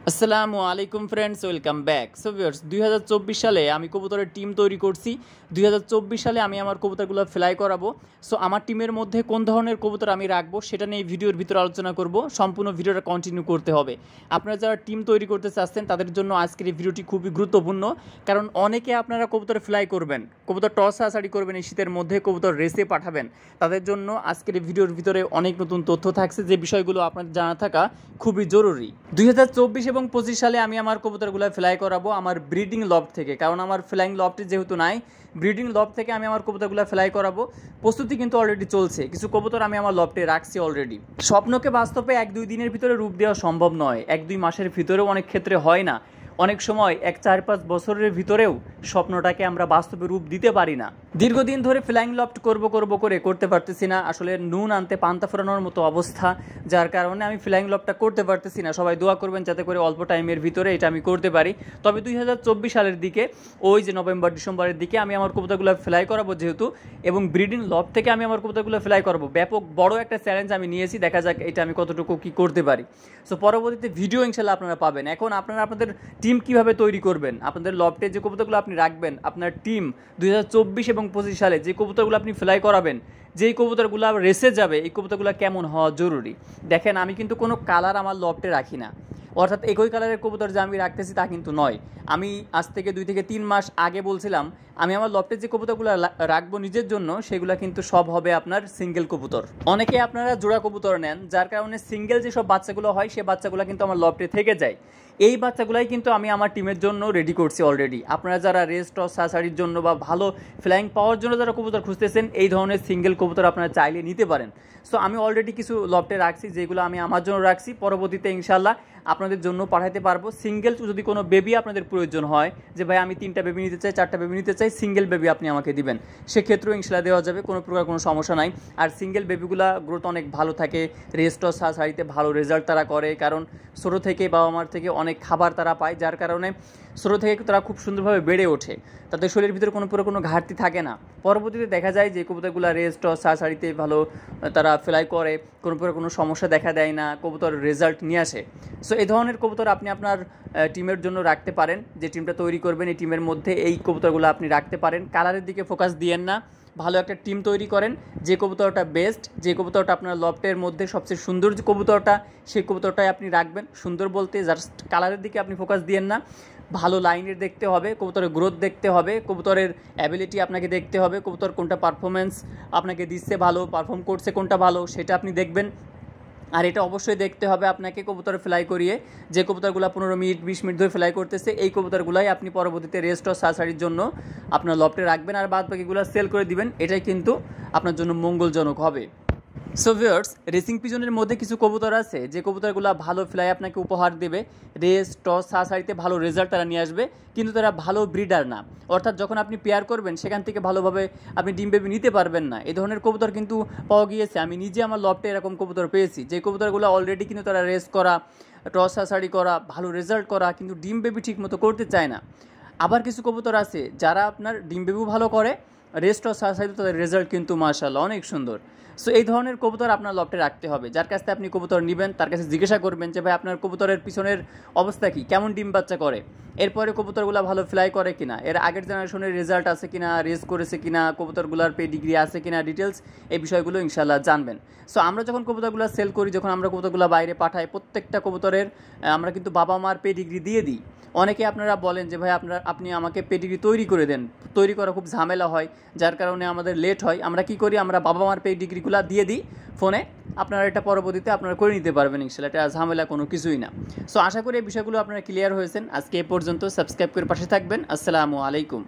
আসসালামু আলাইকুম friends, welcome back. So viewers, 2024 সালে আমি কবুতরের টিম তৈরি করছি। 2024 সালে আমি আমার কবুতরগুলো ফ্লাই করাবো। সো আমার টিমের মধ্যে কোন ধরনের কবুতর আমি রাখবো সেটা নিয়ে ভিডিওর ভিতরে আলোচনা করব। সম্পূর্ণ ভিডিওটা কন্টিনিউ করতে হবে। আপনারা যারা টিম তৈরি করতে চাচ্ছেন তাদের জন্য আজকের এই ভিডিওটি খুবই গুরুত্বপূর্ণ, কারণ অনেকে আপনারা কবুতর ফ্লাই করবেন, কবুতর টস আসাড়ি করবেন, এই শীতের মধ্যে কবুতর রেসে পাঠাবেন। তাদের জন্য আজকের এই ভিডিওর ভিতরে অনেক নতুন তথ্য থাকছে, যে বিষয়গুলো আপনাদের জানা থাকা খুবই জরুরি। 2024 এবং 25 সালে আমি আমার কবুতরগুলো ফ্লাই করাবো আমার ব্রিডিং লফট থেকে, কারণ আমার ফ্লাইং লফটে যেহেতু নাই, ব্রিডিং লফট থেকে আমি আমার কবুতরগুলো ফ্লাই করাবো। প্রস্তুতি কিন্তু অলরেডি চলছে, কিছু কবুতর আমি আমার লফটে রাখছি অলরেডি। স্বপ্নকে বাস্তবে 1-2 দিনের ভিতরে রূপ দেওয়া সম্ভব নয়, 1-2 মাসের ভিতরেও অনেক ক্ষেত্রে হয় না, অনেক সময় 1-4-5 বছরের ভিতরেও স্বপ্নটাকে আমরা বাস্তবে রূপ দিতে পারি না। দীর্ঘদিন ধরে ফ্লাইং লফট করতে পারতেছি না, আসলে নুন আনতে পান্তা ফোরানোর মতো অবস্থা, যার কারণে আমি ফ্লাইং লফটটা করতে পারতেছি না। সবাই দোয়া করবেন যাতে করে অল্প টাইমের ভিতরে এটা আমি করতে পারি। তবে 2024 সালের দিকে, ওই যে নভেম্বর ডিসেম্বরের দিকে আমি আমার কবুতরগুলো ফ্লাই করাবো যেহেতু, এবং ব্রিডিং লফট থেকে আমি আমার কবুতরগুলো ফ্লাই করাবো। ব্যাপক বড় একটা চ্যালেঞ্জ আমি নিয়েছি, দেখা যাক এটা আমি কতটুকু কি করতে পারি। সো পরবর্তীতে ভিডিও ইনশাল্লাহ আপনারা পাবেন। এখন আপনারা আপনাদের টিম কিভাবে তৈরি করবেন, আপনাদের লফটে যে কবুতরগুলো আপনি রাখবেন, আপনার টিম 2024 এবং 25 সালে যে কবুতরগুলো আপনি ফ্লাই করাবেন, যেই কবুতরগুলো রেসে যাবে, এই কবুতরগুলো কেমন হওয়া জরুরি। দেখেন, আমি কিন্তু কোনো কালার আমার লফটে রাখি না, অর্থাৎ একই কালারের কবুতর যে আমি রাখতেছি তা কিন্তু নয়। আমি আজ থেকে 2 থেকে 3 মাস আগে বলছিলাম আমি আমার লফটে যে কবুতরগুলো রাখবো নিজের জন্য, সেগুলো কিন্তু সব হবে আপনার সিঙ্গেল কবুতর। অনেকে আপনারা জোড়া কবুতর নেন, যার কারণে সিঙ্গেল যেসব বাচ্চাগুলো হয় সে বাচ্চাগুলো কিন্তু আমার লফটে থেকে যায়। এই বাচ্চাগুলাই কিন্তু আমি আমার টিমের জন্য রেডি করছি অলরেডি। আপনারা যারা রেস টস সাসারির জন্য বা ভালো ফ্লাইং পাওয়ার জন্য যারা কবুতর খুঁজতেছেন, এই ধরনের সিঙ্গেল কবুতর আপনারা চাইলে নিতে পারেন। সো আমি অলরেডি কিছু লফটে রাখছি, যেগুলো আমি আমার জন্য রাখছি, পরবর্তীতে ইনশাল্লাহ আপনাদের জন্য পাঠাতে পারবো। সিঙ্গেল যদি কোনো বেবি আপনাদের প্রয়োজন হয়, যে ভাই আমি 3টা বেবি নিতে চাই, 4টা বেবি নিতে চাই, সিঙ্গেল বেবি আপনি আমাকে দিবেন, সেক্ষেত্রেও ইনশাল্লাহ দেওয়া যাবে, কোনো প্রকার কোনো সমস্যা নাই। আর সিঙ্গেল বেবিগুলা গ্রোথ অনেক ভালো থাকে, রেস্ট ও সাসারিতে ভালো রেজাল্ট তারা করে, কারণ ছোটো থেকে বাবা মার থেকে অনেক খাবার তারা পায়, যার কারণে ছোটো থেকে তারা খুব সুন্দরভাবে বেড়ে ওঠে, তাদের শরীরের ভিতরে কোনো ঘাটতি থাকে না। পরবর্তীতে দেখা যায় যে কবুতরগুলো রেস্ট ও সাসারিতে ভালো তারা ফ্লাই করে, কোনো সমস্যা দেখা দেয় না, কবুতর রেজাল্ট নিয়ে আসে। সো এই ধরনের কবুতর আপনি আপনার টিমের জন্য রাখতে পারেন। যে টিমটা তৈরি করবেন, এই টিমের মধ্যে এই কবুতরগুলো আপনি রাখতে পারেন। কালারের দিকে ফোকাস দিয়েন না, ভালো একটা টিম তৈরি করেন। যে কবুতরটা বেস্ট, যে কবুতরটা আপনার লফটের মধ্যে সবচেয়ে সুন্দর যে কবুতরটা, সেই কবুতরটাই আপনি রাখবেন। সুন্দর বলতে জাস্ট কালারের দিকে আপনি ফোকাস দিয়েন না, ভালো লাইনের দেখতে হবে, কবুতরের গ্রোথ দেখতে হবে, কবুতরের অ্যাবিলিটি আপনাকে দেখতে হবে, কবুতর কোনটা পারফরমেন্স আপনাকে দিচ্ছে ভালো, পারফর্ম করছে কোনটা ভালো, সেটা আপনি দেখবেন। আর এটা অবশ্যই দেখতে হবে আপনাকে কবুতর ফ্লাই করিয়ে, যে কবুতরগুলো 15 মিনিট 20 মিনিট ধরে ফ্লাই করতেছে, এই কবুতরগুলাই আপনি পরবর্তীতে রেস্ট ও সাসারির জন্য আপনার লফটে রাখবেন, আর বাদ বাকিগুলো সেল করে দিবেন। এটাই কিন্তু আপনার জন্য মঙ্গলজনক হবে। সো ভিউয়ার্স, রেসিং পিজনের মধ্যে কিছু কবুতর আছে যে কবুতরগুলো ভালো ফ্লাই আপনাকে উপহার দেবে, রেস টস সাসারিতে ভালো রেজাল্ট তারা নিয়ে আসবে, কিন্তু তারা ভালো ব্রিডার না। অর্থাৎ যখন আপনি পেয়ার করবেন, সেখান থেকে ভালোভাবে আপনি ডিম বেবি নিতে পারবেন না। এই ধরনের কবুতর কিন্তু পাওয়া গিয়েছে, আমি নিজে আমার লফটে এরকম কবুতর পেয়েছি, যে কবুতরগুলো অলরেডি কিন্তু তারা রেস করা, টস সাসারি করা, ভালো রেজাল্ট করা, কিন্তু ডিম বেবি ঠিক মতো করতে চায় না। আবার কিছু কবুতর আছে যারা আপনার ডিম বেবিও ভালো করে, রেস্ট ও সাসারিতে তাদের রেজাল্ট কিন্তু মাশাআল্লাহ অনেক সুন্দর। সো এই ধরনের কবুতর আপনার লফটে রাখতে হবে। যার কাছ থেকে আপনি কবুতর নেবেন, তার কাছে জিজ্ঞাসা করবেন যে ভাই আপনার কবুতরের পিছনের অবস্থা কী, কেমন ডিম বাচ্চা করে, এরপরে কবুতরগুলো ভালো ফ্লাই করে কিনা, এর আগের জেনারেশনের রেজাল্ট আছে কিনা, রেস করেছে কিনা, কবুতরগুলোর পেডিগ্রি আছে কিনা, ডিটেলস এই বিষয়গুলো ইনশাল্লাহ জানবেন। সো আমরা যখন কবুতরগুলো সেল করি, যখন আমরা কবুতরগুলো বাইরে পাঠাই, প্রত্যেকটা কবুতরের আমরা কিন্তু বাবা মার পেডিগ্রি দিয়ে দিই। অনেকে আপনারা বলেন যে ভাই আপনি আমাকে পেডিগ্রি তৈরি করে দেন, তৈরি করা খুব ঝামেলা হয়, যার কারণে আমাদের লেট হয়। আমরা কি করি, আমরা বাবা মার পেডিগ্রিগুলো দিয়ে দিই ফোনে, আপনারা এটা পরবর্তীতে আপনারা করে নিতে পারবেন ইনশাল্লাহ, এটা ঝামেলা কোনো কিছুই না। সো আশা করি এই বিষয়গুলো আপনারা ক্লিয়ার হয়েছেন। আজকে এ পর্যন্ত, সাবস্ক্রাইব করে পাশে থাকবেন। আসসালামু আলাইকুম।